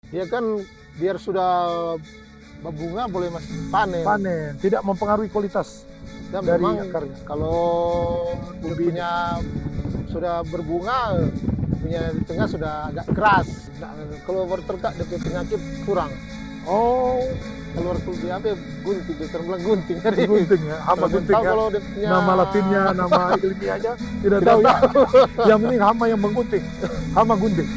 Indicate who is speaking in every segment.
Speaker 1: Dia kan biar sudah berbunga boleh masih panen.
Speaker 2: Panen, tidak mempengaruhi kualitas
Speaker 1: Dan
Speaker 2: dari
Speaker 1: memang
Speaker 2: akarnya.
Speaker 1: kalau ubinya sudah berbunga, ubinya di tengah sudah agak keras. Nah, kalau wortel kak DP penyakit kurang.
Speaker 2: Oh,
Speaker 1: Kalau wortel dia apa? Gunting, dia terbilang gunting. Jadi
Speaker 2: gunting ya, hama
Speaker 1: belum
Speaker 2: gunting
Speaker 1: tahu
Speaker 2: ya.
Speaker 1: kalau dia punya
Speaker 2: Nama latinnya, nama ilmiahnya tidak
Speaker 1: Tidak
Speaker 2: tahu ya.
Speaker 1: tahu.
Speaker 2: Yang penting hama yang menggunting, hama gunting.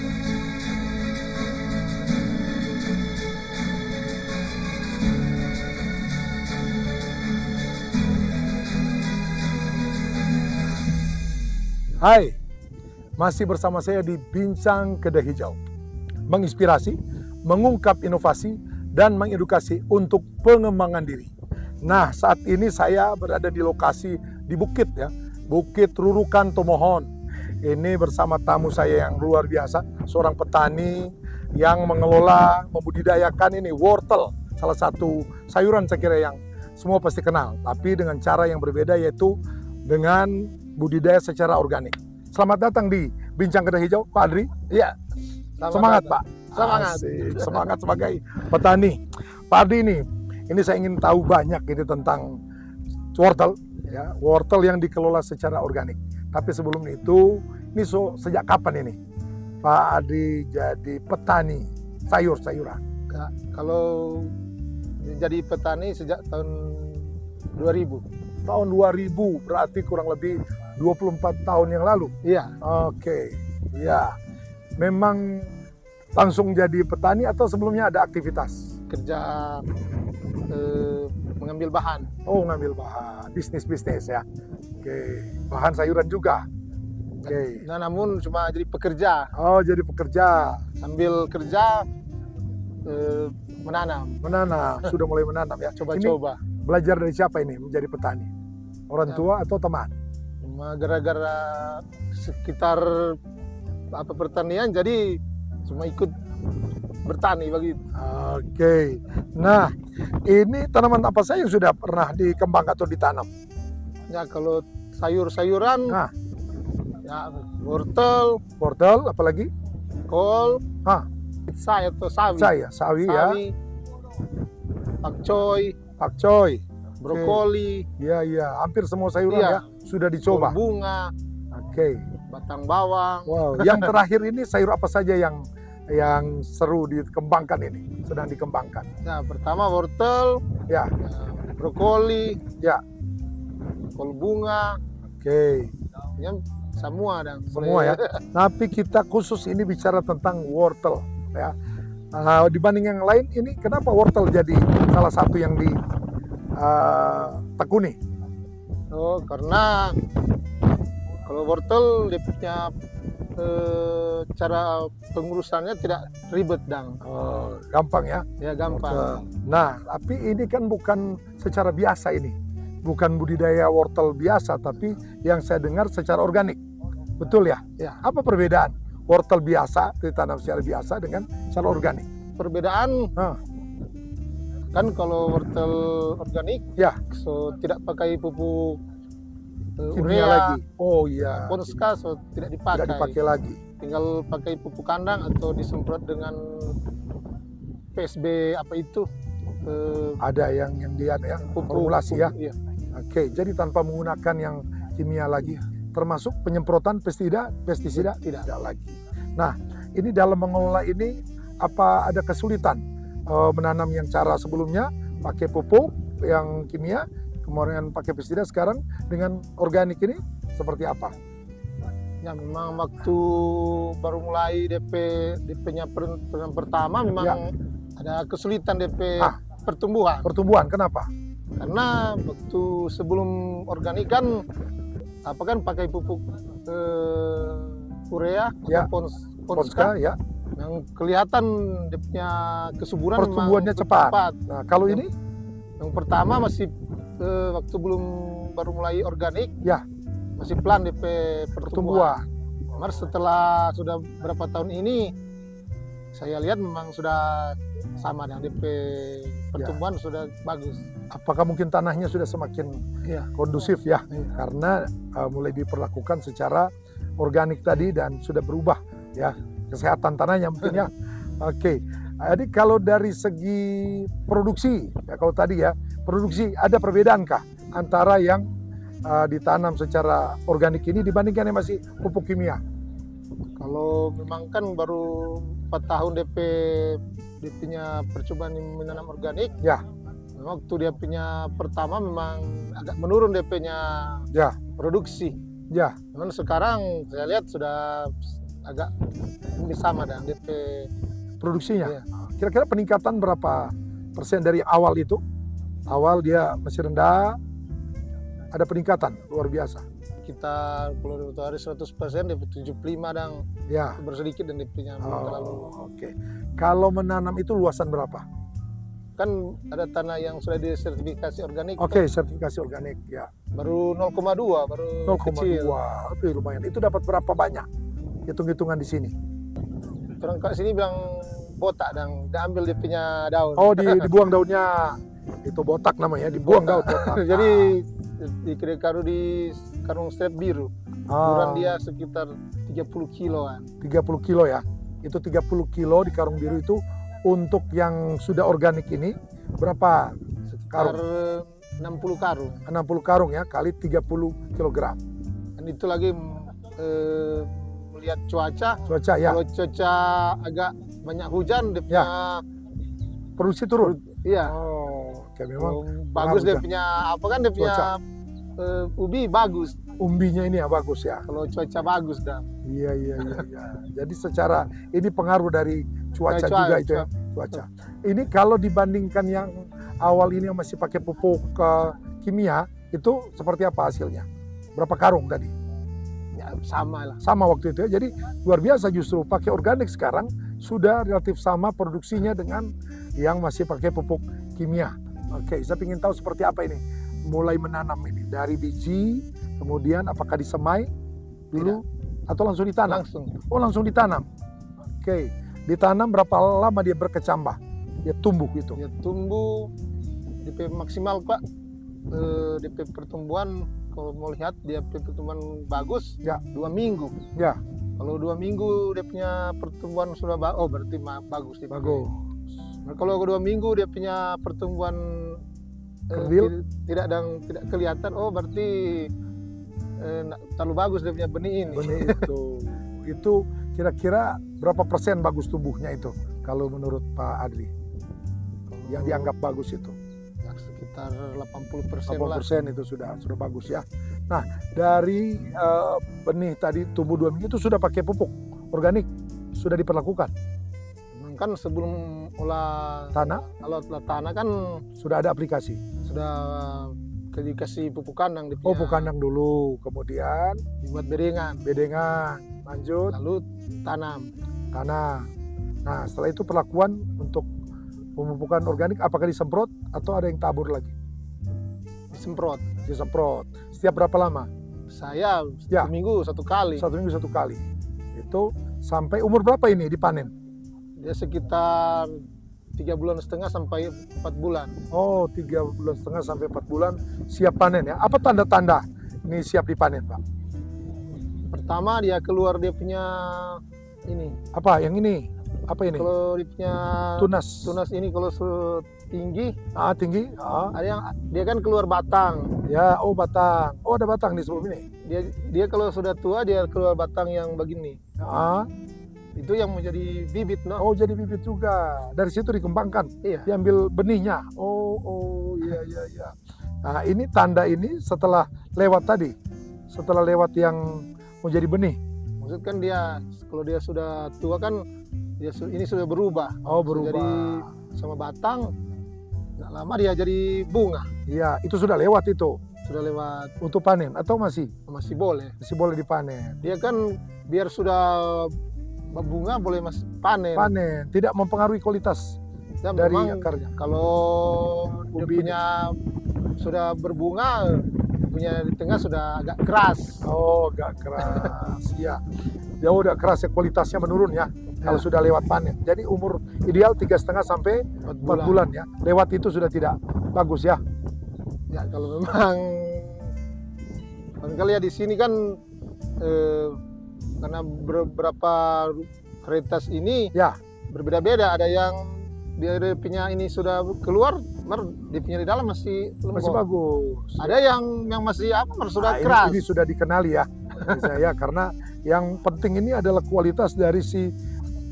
Speaker 2: Hai, masih bersama saya di Bincang Kedai Hijau. Menginspirasi, mengungkap inovasi, dan mengedukasi untuk pengembangan diri. Nah, saat ini saya berada di lokasi di Bukit ya, Bukit Rurukan Tomohon. Ini bersama tamu saya yang luar biasa, seorang petani yang mengelola, membudidayakan ini wortel, salah satu sayuran saya kira yang semua pasti kenal, tapi dengan cara yang berbeda yaitu dengan budidaya secara organik. Selamat datang di Bincang Kedai Hijau, Pak Adri.
Speaker 1: Iya.
Speaker 2: Semangat, Pak.
Speaker 1: Semangat.
Speaker 2: Asik. Semangat sebagai petani. Pak Adri ini saya ingin tahu banyak ini tentang wortel, ya, wortel yang dikelola secara organik. Tapi sebelum itu, ini sejak kapan ini Pak Adri jadi petani sayur-sayuran?
Speaker 1: Kalau jadi petani sejak tahun 2000.
Speaker 2: Tahun 2000, berarti kurang lebih 24 tahun yang lalu.
Speaker 1: Iya.
Speaker 2: Oke, ya. Memang langsung jadi petani atau sebelumnya ada aktivitas?
Speaker 1: Kerja mengambil bahan.
Speaker 2: Oh, ngambil bahan, bisnis-bisnis ya. Oke, bahan sayuran juga. Oke.
Speaker 1: Nah, namun cuma jadi pekerja.
Speaker 2: Oh, jadi pekerja,
Speaker 1: Sambil kerja menanam.
Speaker 2: menanam, sudah mulai menanam ya.
Speaker 1: Coba-coba.
Speaker 2: Ini belajar dari siapa ini menjadi petani? Orang
Speaker 1: Ya.
Speaker 2: tua atau teman?
Speaker 1: Cuma gara-gara sekitar pertanian jadi cuma ikut bertani begitu.
Speaker 2: Oke. Nah, ini tanaman apa saja yang sudah pernah dikembangkan atau ditanam?
Speaker 1: Ya kalau sayur-sayuran,
Speaker 2: Nah.
Speaker 1: ya wortel,
Speaker 2: Wortel, apalagi?
Speaker 1: kol,
Speaker 2: Ah.
Speaker 1: pizza atau sawi.
Speaker 2: Saya, sawi ya,
Speaker 1: Sawi, pakcoy,
Speaker 2: pakcoy.
Speaker 1: brokoli,
Speaker 2: Iya, iya, hampir semua sayuran
Speaker 1: Iya.
Speaker 2: ya sudah
Speaker 1: kol
Speaker 2: dicoba.
Speaker 1: bunga,
Speaker 2: Oke.
Speaker 1: batang bawang.
Speaker 2: Wow, yang terakhir ini sayur apa saja yang seru dikembangkan ini, sedang dikembangkan?
Speaker 1: Ya pertama wortel,
Speaker 2: Ya,
Speaker 1: brokoli,
Speaker 2: ya.
Speaker 1: kol bunga,
Speaker 2: Oke,
Speaker 1: ya semua dan
Speaker 2: semua ya. Tapi kita khusus ini bicara tentang wortel ya. Dibanding yang lain ini kenapa wortel jadi salah satu yang ditekuni?
Speaker 1: Oh, karena kalau wortel dia punya cara pengurusannya tidak ribet dang.
Speaker 2: Gampang ya.
Speaker 1: Ya gampang.
Speaker 2: Wortel. Nah, tapi ini kan bukan secara biasa ini. Bukan budidaya wortel biasa, tapi yang saya dengar secara organik. Betul ya?
Speaker 1: Ya.
Speaker 2: Apa perbedaan wortel biasa, ditanam secara biasa dengan secara organik?
Speaker 1: Perbedaan kan kalau wortel organik
Speaker 2: Ya.
Speaker 1: so tidak pakai pupuk
Speaker 2: Kimia
Speaker 1: urea,
Speaker 2: lagi. Oh iya.
Speaker 1: Ponska so tidak dipakai.
Speaker 2: Tidak dipakai lagi.
Speaker 1: Tinggal pakai pupuk kandang atau disemprot dengan PSB apa itu
Speaker 2: Ada yang dia ya, formulasi ya.
Speaker 1: Iya.
Speaker 2: Oke, jadi tanpa menggunakan yang kimia lagi, termasuk penyemprotan pestisida
Speaker 1: Tidak.
Speaker 2: lagi. Nah, ini dalam mengelola ini apa ada kesulitan menanam yang cara sebelumnya pakai pupuk yang kimia, kemudian pakai pestisida, sekarang dengan organik ini seperti apa?
Speaker 1: Ya memang waktu baru mulai DP-nya pertama memang
Speaker 2: Ya.
Speaker 1: ada kesulitan DP pertumbuhan.
Speaker 2: Pertumbuhan, kenapa?
Speaker 1: Karena waktu sebelum organik kan pakai pupuk urea
Speaker 2: Ya.
Speaker 1: atau
Speaker 2: Ponska ya.
Speaker 1: yang kelihatan dia punya kesuburan
Speaker 2: Pertumbuhannya
Speaker 1: memang
Speaker 2: cepat. Nah, kalau ini
Speaker 1: yang pertama masih waktu belum baru mulai organik
Speaker 2: ya,
Speaker 1: masih pelan DP pertumbuhan.
Speaker 2: pertumbuhan.
Speaker 1: Mas setelah sudah berapa tahun ini saya lihat memang sudah sama dengan DP pertumbuhan sudah bagus.
Speaker 2: Apakah mungkin tanahnya sudah semakin
Speaker 1: Iya.
Speaker 2: kondusif ya?
Speaker 1: Iya.
Speaker 2: Karena mulai diperlakukan secara organik tadi dan sudah berubah ya kesehatan tanahnya mungkin ya. Oke, Jadi kalau dari segi produksi, ya kalau tadi ya, produksi ada perbedaankah antara yang ditanam secara organik ini dibandingkan yang masih pupuk kimia?
Speaker 1: Kalau memang kan baru 4 tahun dia punya percobaan menanam organik.
Speaker 2: Ya.
Speaker 1: Memang waktu dia punya pertama memang agak menurun dia punya
Speaker 2: Ya.
Speaker 1: produksi.
Speaker 2: Ya.
Speaker 1: Namun sekarang saya lihat sudah agak ini sama dengan DP
Speaker 2: Produksinya.
Speaker 1: Iya.
Speaker 2: Kira-kira peningkatan berapa persen dari awal itu? Awal dia masih rendah, ada peningkatan luar biasa.
Speaker 1: kita kalau dari 100% DP 75 dan
Speaker 2: Ya.
Speaker 1: bersedikit dan DP nya belum terlalu.
Speaker 2: Oke. Kalau menanam itu luasan berapa?
Speaker 1: Kan ada tanah yang sudah disertifikasi organik.
Speaker 2: Oke, sertifikasi organik ya.
Speaker 1: Baru 0,2 baru
Speaker 2: 0,2.
Speaker 1: kecil.
Speaker 2: Itu lumayan. Itu dapat berapa banyak? Hitung-hitungan di sini.
Speaker 1: Orang kat sini bilang botak dan ambil dia punya daun.
Speaker 2: Oh, dibuang daunnya. Itu botak namanya, dibuang daun botak.
Speaker 1: Jadi di karung strap biru. Ukuran
Speaker 2: Ah,
Speaker 1: dia sekitar 30 kiloan.
Speaker 2: 30 kilo ya. Itu 30 kilo di karung biru itu untuk yang sudah organik ini berapa?
Speaker 1: Sekitar 60 karung.
Speaker 2: 60 karung ya, kali 30 kilogram.
Speaker 1: Dan itu lagi melihat cuaca.
Speaker 2: Cuaca ya,
Speaker 1: Kalau cuaca agak banyak hujan, dia punya
Speaker 2: produksi turun.
Speaker 1: iya.
Speaker 2: Oh, oke, memang
Speaker 1: Kalau bagus dia
Speaker 2: hujan.
Speaker 1: punya apa kan dia punya
Speaker 2: Cuaca.
Speaker 1: ubi bagus.
Speaker 2: Umbinya ini ya bagus ya.
Speaker 1: Kalau cuaca bagus dah.
Speaker 2: Iya. Jadi secara ini pengaruh dari cuaca
Speaker 1: Cuaca,
Speaker 2: juga itu ya, cuaca. Ini kalau dibandingkan yang awal ini yang masih pakai pupuk kimia, itu seperti apa hasilnya? Berapa karung tadi?
Speaker 1: Ya sama lah.
Speaker 2: Sama waktu itu ya. Jadi luar biasa justru pakai organik sekarang sudah relatif sama produksinya dengan yang masih pakai pupuk kimia. Oke, saya ingin tahu seperti apa ini. Mulai menanam ini dari biji, kemudian apakah disemai dulu atau langsung ditanam?
Speaker 1: Langsung.
Speaker 2: Oh, langsung ditanam. Oke, ditanam berapa lama dia berkecambah? Dia tumbuh gitu.
Speaker 1: Dia tumbuh DP maksimal Pak. DP pertumbuhan kalau mau lihat dia pertumbuhan bagus
Speaker 2: Ya.
Speaker 1: 2 minggu.
Speaker 2: Ya.
Speaker 1: Kalau 2 minggu dia punya pertumbuhan sudah berarti bagus.
Speaker 2: Bagus.
Speaker 1: Nah, kalau 2 minggu dia punya pertumbuhan
Speaker 2: Kerdil?
Speaker 1: tidak kelihatan, berarti terlalu bagus dia punya benih ini.
Speaker 2: Benih itu kira-kira berapa persen bagus tumbuhnya itu kalau menurut Pak Adli? Yang dianggap bagus itu?
Speaker 1: Ya, sekitar 80% lah.
Speaker 2: 80% itu sudah bagus ya. Nah, dari benih tadi tumbuh 2 minggu itu sudah pakai pupuk organik, sudah diperlakukan.
Speaker 1: Memang kan sebelum olah
Speaker 2: Tanah
Speaker 1: tanah kan
Speaker 2: sudah ada aplikasi.
Speaker 1: sudah dikasih pupuk kandang.
Speaker 2: Oh, pupuk kandang dulu, kemudian
Speaker 1: Dibuat bedengan,
Speaker 2: bedengan, lanjut
Speaker 1: lalu tanam.
Speaker 2: tanah. Nah, setelah itu perlakuan untuk pemupukan organik apakah disemprot atau ada yang tabur lagi?
Speaker 1: Disemprot.
Speaker 2: Disemprot. Setiap berapa lama?
Speaker 1: Saya
Speaker 2: Ya.
Speaker 1: 1 minggu 1 kali.
Speaker 2: 1 minggu 1 kali. Itu sampai umur berapa ini dipanen?
Speaker 1: Dia sekitar 3,5 bulan sampai 4 bulan.
Speaker 2: Oh, 3,5 bulan sampai 4 bulan siap panen ya. Apa tanda-tanda ini siap dipanen, Pak?
Speaker 1: Pertama dia keluar dia punya ini.
Speaker 2: Apa yang ini? Apa ini?
Speaker 1: Kalau dia punya
Speaker 2: Tunas.
Speaker 1: ini kalau tinggi,
Speaker 2: Tinggi.
Speaker 1: ada yang dia kan keluar batang.
Speaker 2: Ya, oh batang. Oh, ada batang di sebelum ini.
Speaker 1: Dia kalau sudah tua dia keluar batang yang begini. Itu yang menjadi bibit, no?
Speaker 2: Oh, jadi bibit juga. Dari situ dikembangkan.
Speaker 1: Iya.
Speaker 2: Diambil benihnya. Oh, iya. Nah, ini tanda ini setelah lewat tadi. Setelah lewat yang menjadi benih.
Speaker 1: Maksud kan dia kalau dia sudah tua kan ini sudah berubah.
Speaker 2: Oh, berubah.
Speaker 1: Jadi sama batang, nggak lama dia jadi bunga.
Speaker 2: Iya, itu sudah lewat itu.
Speaker 1: Sudah lewat,
Speaker 2: Untuk panen atau masih
Speaker 1: masih boleh.
Speaker 2: masih boleh dipanen.
Speaker 1: Dia kan biar sudah berbunga boleh panen.
Speaker 2: Panen tidak mempengaruhi kualitas
Speaker 1: Dan
Speaker 2: dari
Speaker 1: memang
Speaker 2: akarnya.
Speaker 1: kalau dia
Speaker 2: Ubi.
Speaker 1: punya sudah berbunga, punya di tengah sudah agak keras.
Speaker 2: Oh, agak keras. Ya. Ya udah keras ya, kualitasnya menurun ya. Kalau sudah lewat panen. Jadi umur ideal 3,5 sampai 4 bulan ya. Lewat itu sudah tidak bagus ya.
Speaker 1: Ya kalau memang barangkali ya di sini kan karena beberapa varietas ini
Speaker 2: Ya.
Speaker 1: berbeda-beda. Ada yang dia punya ini sudah keluar, dia punya di dalam masih lembut.
Speaker 2: Masih bagus.
Speaker 1: Ada yang masih sudah
Speaker 2: Nah,
Speaker 1: keras.
Speaker 2: ini sudah dikenali ya bagi saya, karena yang penting ini adalah kualitas dari si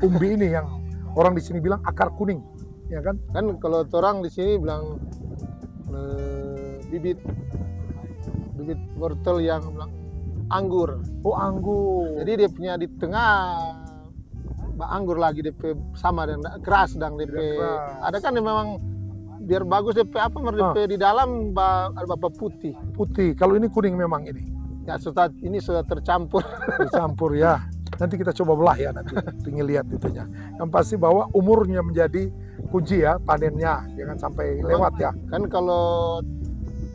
Speaker 2: umbi ini yang orang di sini bilang akar kuning, ya kan?
Speaker 1: Kan kalau orang di sini bilang bibit wortel yang bilang anggur.
Speaker 2: Oh, anggur.
Speaker 1: Jadi dia punya di tengah anggur lagi DP sama dan keras dan DP. Ada kan yang memang biar bagus DP DP di dalam ada bapak putih.
Speaker 2: Putih. Kalau ini kuning memang ini.
Speaker 1: Ya ini sudah tercampur.
Speaker 2: Tercampur ya. Nanti kita coba belah ya nanti. Tinggal lihat itunya. Yang pasti bahwa umurnya menjadi kunci ya, panennya jangan sampai lewat ya.
Speaker 1: Kan kalau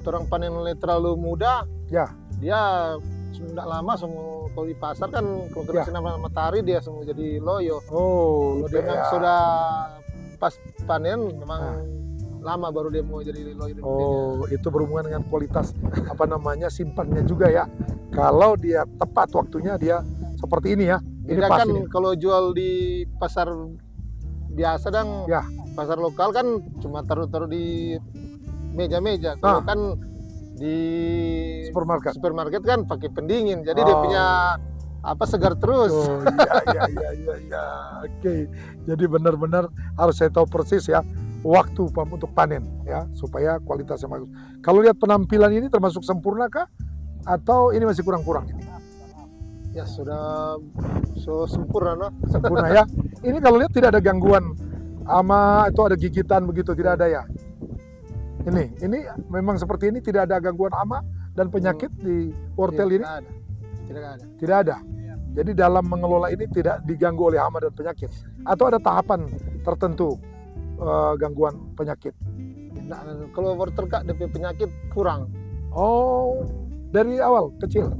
Speaker 1: orang panen terlalu muda,
Speaker 2: ya
Speaker 1: dia tidak lama semua. Kalau di pasar kan kalau kena sinar matahari dia semua jadi loyo.
Speaker 2: Oh,
Speaker 1: kalau dia memang sudah pas panen memang lama baru dia mau jadi loyo.
Speaker 2: Oh, itu berhubungan dengan kualitas simpannya juga ya. Kalau dia tepat waktunya dia seperti ini ya. Ini
Speaker 1: Beda
Speaker 2: pas
Speaker 1: kan
Speaker 2: ini.
Speaker 1: Kalau jual di pasar biasa dan pasar lokal kan cuma taruh di meja-meja. Kalau kan di supermarket kan pakai pendingin, jadi dia punya segar terus.
Speaker 2: Oh iya. Oke. Jadi benar-benar harus saya tahu persis ya waktu untuk panen ya supaya kualitasnya bagus. Kalau lihat penampilan ini termasuk sempurna kah atau ini masih kurang-kurang ini?
Speaker 1: Ya sudah sempurna no.
Speaker 2: Sempurna ya. Ini kalau lihat tidak ada gangguan hama atau ada gigitan begitu, tidak ada ya. Ini memang seperti ini, tidak ada gangguan hama dan penyakit di wortel ini? Tidak ada. Jadi dalam mengelola ini tidak diganggu oleh hama dan penyakit? Atau ada tahapan tertentu gangguan penyakit?
Speaker 1: Nah, kalau wortel kak DP penyakit kurang.
Speaker 2: Oh, dari awal kecil?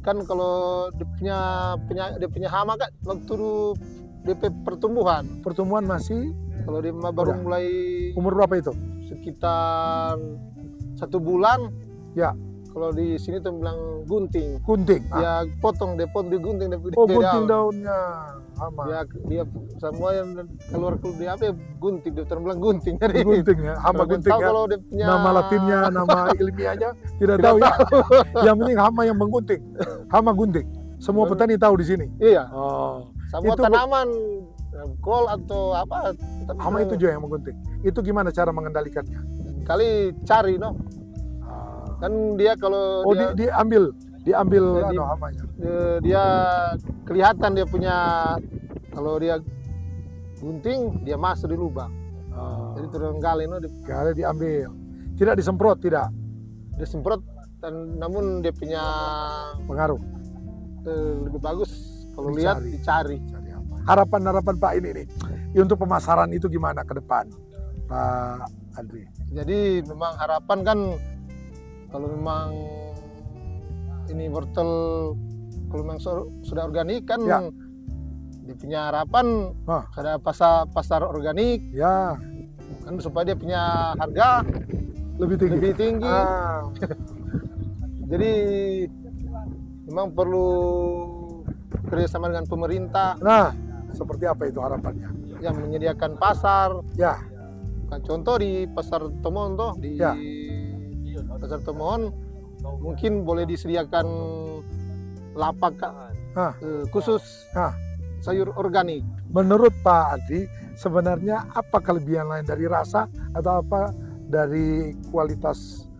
Speaker 1: Kan kalau dia punya hama kak waktu DP pertumbuhan.
Speaker 2: Pertumbuhan masih?
Speaker 1: Kalau dia baru mulai
Speaker 2: umur berapa itu?
Speaker 1: Sekitar 1 bulan.
Speaker 2: Ya.
Speaker 1: Kalau di sini tuh bilang gunting.
Speaker 2: Gunting.
Speaker 1: Ya potong gunting.
Speaker 2: Gunting daunnya. Hama.
Speaker 1: Dia semua yang keluar dia gunting. Dia bilang gunting. Jadi
Speaker 2: gunting ya. Hama gunting ya.
Speaker 1: Kalau dia punya
Speaker 2: nama latinnya, nama ilmiahnya tidak tahu ya. Yang penting hama yang menggunting. Hama gunting. Semua petani tahu di sini.
Speaker 1: Iya.
Speaker 2: Oh.
Speaker 1: Semua tanaman kol atau apa.
Speaker 2: Hama itu juga yang menggunting. Itu gimana cara mengendalikannya?
Speaker 1: Kali cari kan dia kalau
Speaker 2: diambil hamanya.
Speaker 1: Dia kelihatan dia punya, kalau dia gunting dia masuk di lubang. Jadi terenggali
Speaker 2: Kali diambil. Tidak disemprot, tidak.
Speaker 1: Disemprot namun dia punya
Speaker 2: pengaruh.
Speaker 1: Lebih bagus kalau lihat dicari.
Speaker 2: Harapan Pak ini nih untuk pemasaran itu gimana ke depan, Pak Andri?
Speaker 1: Jadi memang harapan kan kalau memang ini wortel kalau memang sudah organik kan dia punya harapan ada pasar organik kan supaya dia punya harga lebih tinggi. Jadi memang perlu kerjasama dengan pemerintah.
Speaker 2: Nah, seperti apa itu harapannya?
Speaker 1: Yang menyediakan pasar.
Speaker 2: Ya.
Speaker 1: Contoh di pasar Tomohon di pasar Tomohon mungkin boleh disediakan lapak khusus sayur organik.
Speaker 2: Menurut Pak Adi, sebenarnya apa kelebihan lain dari rasa atau apa dari kualitas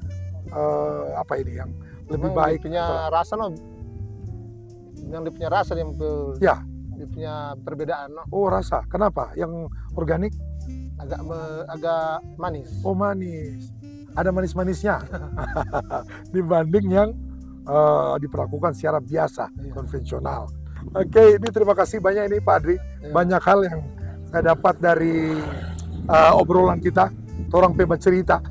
Speaker 2: yang lebih baik?
Speaker 1: Dia punya rasa yang dia punya rasa dia punya perbedaan.
Speaker 2: Oh, rasa. Kenapa? Yang organik
Speaker 1: agak manis.
Speaker 2: Oh, manis. Ada manis-manisnya dibanding yang diperlakukan secara biasa, konvensional. Oke, ini terima kasih banyak ini Pak Adri. Banyak hal yang saya dapat dari obrolan kita. Orang pema cerita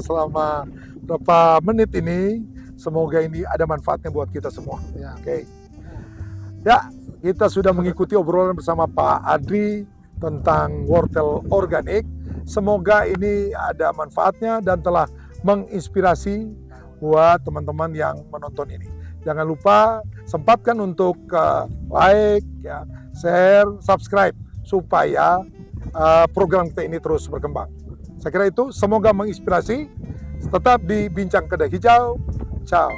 Speaker 2: selama berapa menit ini. Semoga ini ada manfaatnya buat kita semua. Oke. Ya, kita sudah mengikuti obrolan bersama Pak Adri tentang wortel organik. Semoga ini ada manfaatnya dan telah menginspirasi buat teman-teman yang menonton ini. Jangan lupa sempatkan untuk like, share, subscribe supaya program kita ini terus berkembang. Saya kira itu, semoga menginspirasi. Tetap di Bincang Kedah Hijau. Ciao.